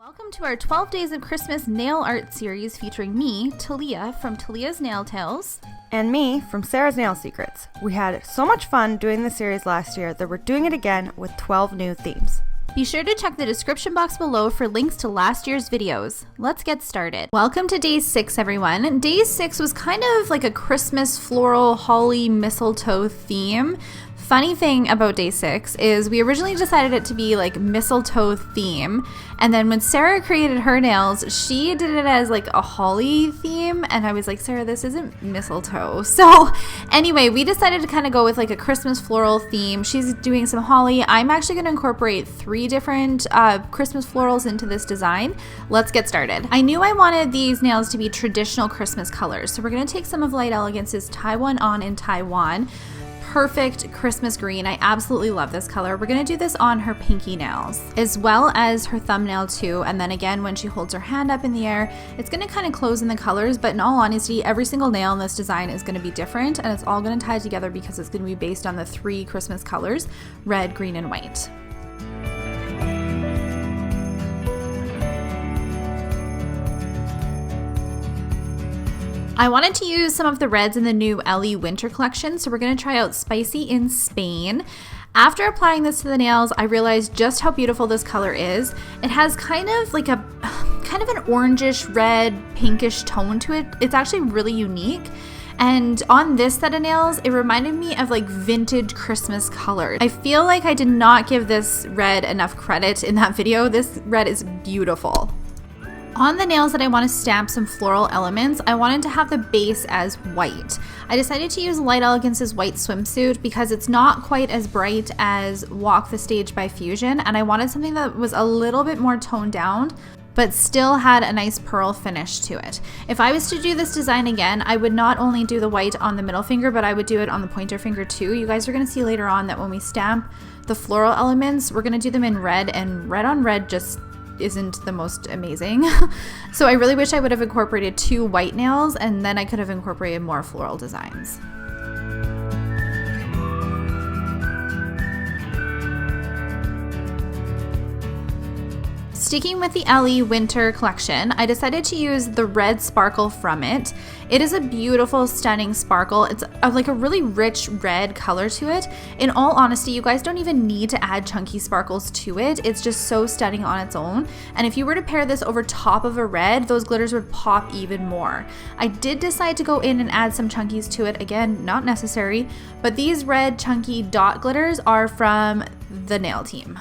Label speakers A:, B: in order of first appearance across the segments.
A: Welcome to our 12 Days of Christmas nail art series featuring me, Talia, from Talia's Nail Tales.
B: And me, from Sarah's Nail Secrets. We had so much fun doing the series last year that we're doing it again with 12 new themes.
A: Be sure to check the description box below for links to last year's videos. Let's get started. Welcome to Day 6, everyone. Day 6 was kind of like a Christmas floral holly mistletoe theme. Funny thing about Day 6 is we originally decided it to be like mistletoe theme, and then when Sarah created her nails, she did it as like a holly theme, and I was like, Sarah, this isn't mistletoe. So anyway, we decided to kind of go with like a Christmas floral theme. She's doing some holly. I'm actually going to incorporate 3 different Christmas florals into this design. Let's get started. I knew I wanted these nails to be traditional Christmas colors, so we're going to take some of Light Elegance's Taiwan On in Taiwan. Perfect Christmas green. I absolutely love this color. We're going to do this on her pinky nails as well as her thumbnail too, and then again when she holds her hand up in the air, it's going to kind of close in the colors, but in all honesty, every single nail in this design is going to be different, and it's all going to tie together because it's going to be based on the 3 Christmas colors: red, green, and white. I wanted to use some of the reds in the new Ellie winter collection, so we're going to try out Spicy in Spain. After applying this to the nails, I realized just how beautiful this color is. It has kind of an orangish red pinkish tone to it. It's actually really unique. And on this set of nails, it reminded me of like vintage Christmas colors. I feel like I did not give this red enough credit in that video. This red is beautiful. On the nails that I want to stamp some floral elements, I wanted to have the base as white. I decided to use Light Elegance's white swimsuit because it's not quite as bright as Walk the Stage by Fusion, and I wanted something that was a little bit more toned down but still had a nice pearl finish to it. If I was to do this design again, I would not only do the white on the middle finger, but I would do it on the pointer finger too. You guys are going to see later on that when we stamp the floral elements, we're going to do them in red, and red on red just isn't the most amazing. So I really wish I would have incorporated 2 white nails, and then I could have incorporated more floral designs. Sticking with the Ellie winter collection, I decided to use the red sparkle from it. It is a beautiful, stunning sparkle. It's like a really rich red color to it. In all honesty, you guys don't even need to add chunky sparkles to it. It's just so stunning on its own. And if you were to pair this over top of a red, those glitters would pop even more. I did decide to go in and add some chunkies to it. Again, not necessary, but these red chunky dot glitters are from the nail team.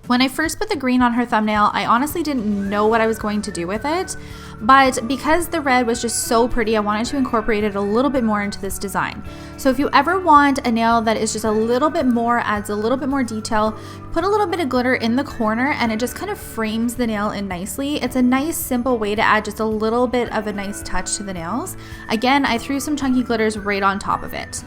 A: When I first put the green on her thumbnail, I honestly didn't know what I was going to do with it, but because the red was just so pretty, I wanted to incorporate it a little bit more into this design. So if you ever want a nail that is just a little bit more, adds a little bit more detail, put a little bit of glitter in the corner and it just kind of frames the nail in nicely. It's a nice, simple way to add just a little bit of a nice touch to the nails. Again, I threw some chunky glitters right on top of it.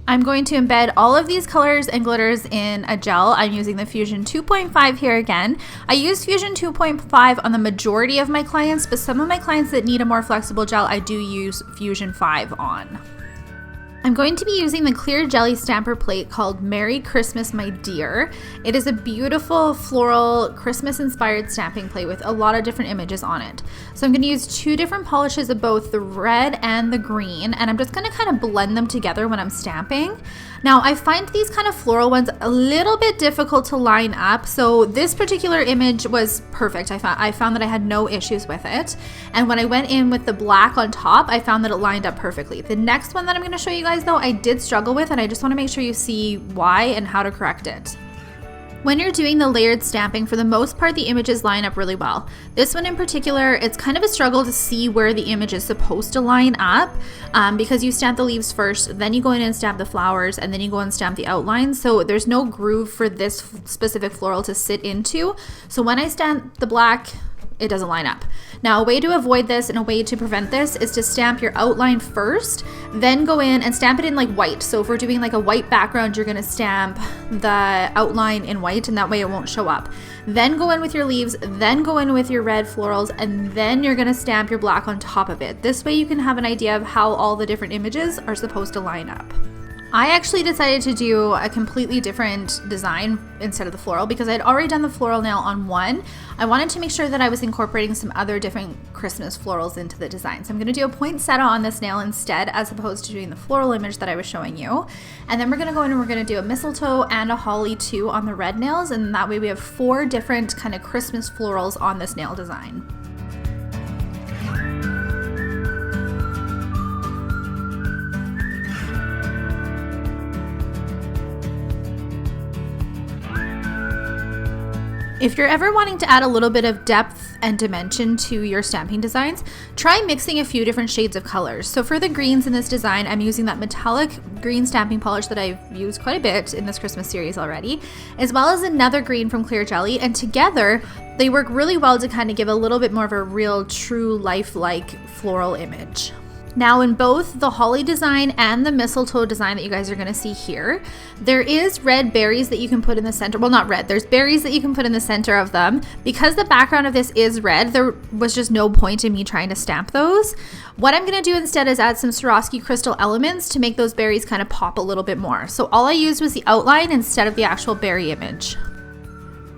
A: I'm going to embed all of these colors and glitters in a gel. I'm using the Fusion 2.5 here again. I use Fusion 2.5 on the majority of my clients, but some of my clients that need a more flexible gel, I do use Fusion 5 on. I'm going to be using the clear jelly stamper plate called Merry Christmas, My Dear. It is a beautiful floral Christmas inspired stamping plate with a lot of different images on it. So I'm going to use 2 different polishes of both the red and the green, and I'm just going to kind of blend them together when I'm stamping. Now I find these kind of floral ones a little bit difficult to line up, so this particular image was perfect. I found that I had no issues with it, and when I went in with the black on top, I found that it lined up perfectly. The next one that I'm going to show you guys though, I did struggle with, and I just want to make sure you see why and how to correct it. When you're doing the layered stamping, for the most part, the images line up really well. This one in particular, it's kind of a struggle to see where the image is supposed to line up because you stamp the leaves first, then you go in and stamp the flowers, and then you go and stamp the outlines. So there's no groove for this specific floral to sit into. So when I stamp the black, it doesn't line up. Now, a way to avoid this and a way to prevent this is to stamp your outline first, then go in and stamp it in like white. So if we're doing like a white background, you're gonna stamp the outline in white, and that way it won't show up. Then go in with your leaves, then go in with your red florals, and then you're gonna stamp your black on top of it. This way you can have an idea of how all the different images are supposed to line up. I actually decided to do a completely different design instead of the floral because I had already done the floral nail on one. I wanted to make sure that I was incorporating some other different Christmas florals into the design. So I'm going to do a poinsettia on this nail instead, as opposed to doing the floral image that I was showing you. And then we're going to go in and we're going to do a mistletoe and a holly too on the red nails. And that way we have 4 different kind of Christmas florals on this nail design. If you're ever wanting to add a little bit of depth and dimension to your stamping designs, try mixing a few different shades of colors. So for the greens in this design, I'm using that metallic green stamping polish that I've used quite a bit in this Christmas series already, as well as another green from Clear Jelly, and together they work really well to kind of give a little bit more of a real, true, lifelike floral image. Now in both the holly design and the mistletoe design that you guys are going to see here, there is red berries that you can put in the center. Well, not red. There's berries that you can put in the center of them. Because the background of this is red, there was just no point in me trying to stamp those. What I'm going to do instead is add some Swarovski crystal elements to make those berries kind of pop a little bit more. So all I used was the outline instead of the actual berry image.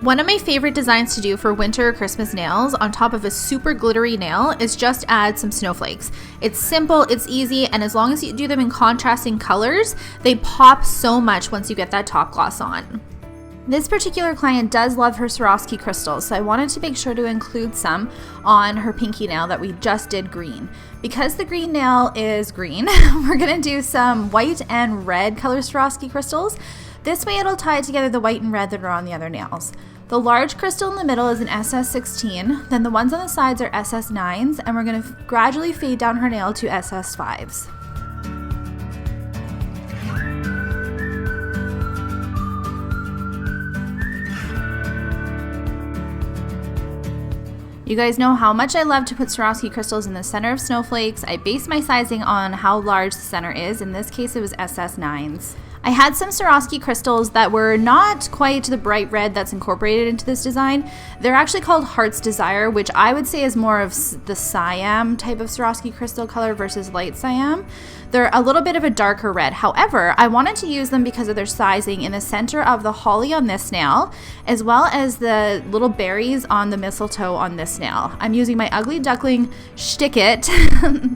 A: One of my favorite designs to do for winter or Christmas nails on top of a super glittery nail is just add some snowflakes. It's simple, it's easy, and as long as you do them in contrasting colors, they pop so much once you get that top gloss on. This particular client does love her Swarovski crystals, so I wanted to make sure to include some on her pinky nail that we just did green. Because the green nail is green, we're gonna do some white and red color Swarovski crystals. This way it'll tie together the white and red that are on the other nails. The large crystal in the middle is an SS16, then the ones on the sides are SS9s, and we're going to gradually fade down her nail to SS5s. You guys know how much I love to put Swarovski crystals in the center of snowflakes. I base my sizing on how large the center is. In this case, it was SS9s. I had some Swarovski crystals that were not quite the bright red that's incorporated into this design. They're actually called Heart's Desire, which I would say is more of the cyan type of Swarovski crystal color versus light cyan. They're a little bit of a darker red. However, I wanted to use them because of their sizing in the center of the holly on this nail, as well as the little berries on the mistletoe on this nail. I'm using my Ugly Duckling Shtick-It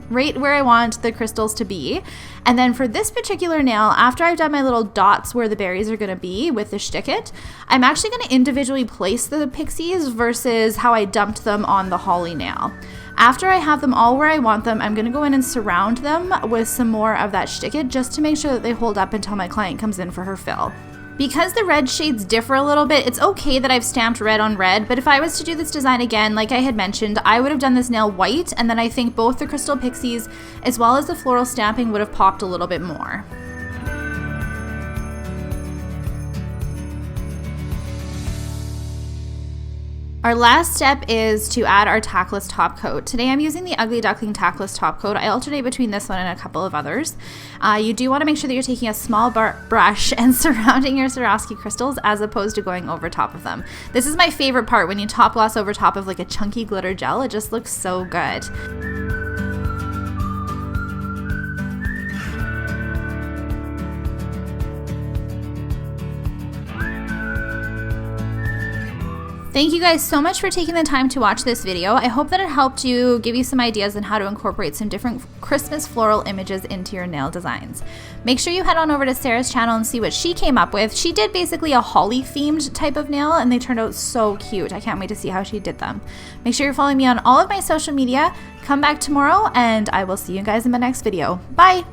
A: right where I want the crystals to be. And then for this particular nail, after I've done my little dots where the berries are going to be with the Shtick-It, I'm actually going to individually place the pixies versus how I dumped them on the holly nail. After I have them all where I want them, I'm going to go in and surround them with some more of that Shtick-It just to make sure that they hold up until my client comes in for her fill. Because the red shades differ a little bit, it's okay that I've stamped red on red, but if I was to do this design again, like I had mentioned, I would have done this nail white, and then I think both the crystal pixies as well as the floral stamping would have popped a little bit more. Our last step is to add our tackless top coat. Today I'm using the Ugly Duckling tackless top coat. I alternate between this one and a couple of others. You do want to make sure that you're taking a small brush and surrounding your Swarovski crystals as opposed to going over top of them. This is my favorite part, when you top gloss over top of like a chunky glitter gel. It just looks so good. Thank you guys so much for taking the time to watch this video. I hope that it helped you, give you some ideas on how to incorporate some different Christmas floral images into your nail designs. Make sure you head on over to Sarah's channel and see what she came up with. She did basically a holly themed type of nail and they turned out so cute. I can't wait to see how she did them. Make sure you're following me on all of my social media. Come back tomorrow and I will see you guys in my next video. Bye!